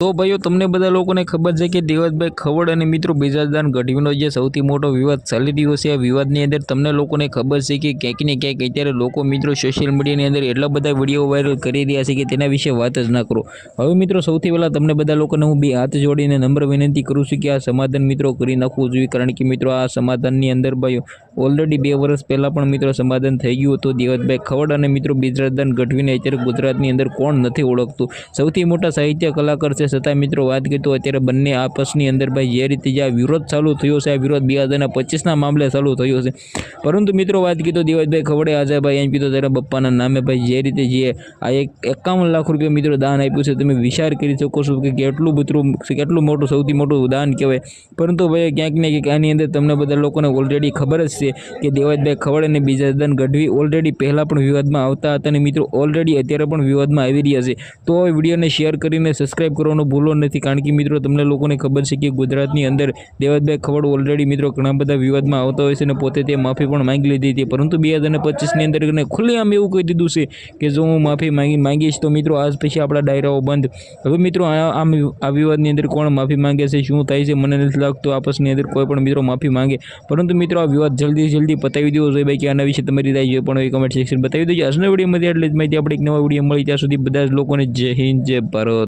તો ભાઈઓ તમને બધા લોકોને ખબર છે કે દેવતભાઈ ખવડ અને મિત્રો બિરાજદાર ગઢવીનો જે સૌથી મોટો વિવાદ ચાલી રહ્યો છે, આ વિવાદની અંદર તમને લોકોને ખબર છે કે ક્યાંક ને ક્યાંક અત્યારે લોકો મિત્રો સોશિયલ મીડિયાની અંદર એટલા બધા વિડીયો વાયરલ કરી રહ્યા છે કે તેના વિશે વાત જ ના કરો। હવે મિત્રો સૌથી પહેલાં તમને બધા લોકોને હું બે હાથ જોડીને નમ્ર વિનંતી કરું છું કે આ સમાધાન મિત્રો કરી નાખવું જોઈએ, કારણ કે મિત્રો આ સમાધાનની અંદર ભાઈઓ ઓલરેડી 2 વર્ષ પહેલાં પણ મિત્રો સમાધાન થઈ ગયું હતું દેવતભાઈ ખવડ અને મિત્રો બિરાજદાર ગઢવીને। અત્યારે ગુજરાતની અંદર કોણ નથી ઓળખતું, સૌથી મોટા સાહિત્ય કલાકાર છે, છતાં મિત્રો વાત કરીએ તો અત્યારે બંને આપસની અંદર ભાઈ જે રીતે જે આ વિરોધ ચાલુ થયો છે, આ વિરોધ 2025ના મામલે ચાલુ થયો છે। પરંતુ મિત્રો વાત કરીએ તો દેવતભાઈ ખવડે આજે ભાઈ એમ કીધું ત્યારે બપ્પાના નામે ભાઈ જે રીતે જે આ 51 લાખ રૂપિયા મિત્રો દાન આપ્યું છે, તમે વિચાર કરી શકો છો કે કેટલું મોટું સૌથી મોટું દાન કહેવાય। પરંતુ ભાઈ ક્યાંક ને ક્યાંક આની અંદર તમને બધા લોકોને ઓલરેડી ખબર જ છે કે દેવતભાઈ ખવડ અને બિરાજદાર ગઢવી ઓલરેડી પહેલાં પણ વિવાદમાં આવતા હતા અને મિત્રો ઓલરેડી અત્યારે પણ વિવાદમાં આવી રહ્યા છે। તો આ વિડીયોને શેર કરીને સબસ્ક્રાઇબ કરવાનું ભૂલો નથી, કારણ કે મિત્રો તમને લોકોને ખબર છે કે ગુજરાતની અંદર દેવતભાઈ ખવડ ઓલરેડી મિત્રો ઘણા બધા વિવાદમાં આવતા હોય છે અને પોતે તે માફી પણ માંગી લીધી હતી, પરંતુ 2025ની અંદર ખુલ્લેઆમ એવું કહી દીધું છે કે જો હું માફી માંગીશ તો મિત્રો આજ પછી આપણા ડાયરાઓ બંધ। હવે મિત્રો આ વિવાદની અંદર કોણ માફી માંગે છે, શું થાય છે, મને નથી લાગતું આપસની અંદર કોઈ પણ મિત્રો માફી માંગે, પરંતુ મિત્રો આ વિવાદ જલ્દી પતાવી દેવો જોઈએ ભાઈ। કે આના વિશે તમારી રાય જે પણ હોય કમેન્ટ સેક્શન બતાવી દેજો। આજના વિડીયોમાંથી એટલે જ માહિતી, આપણે એક નવા વિડીયો મળી ત્યાં સુધી બધા જ લોકોને જય હિન્દ, જય ભારત।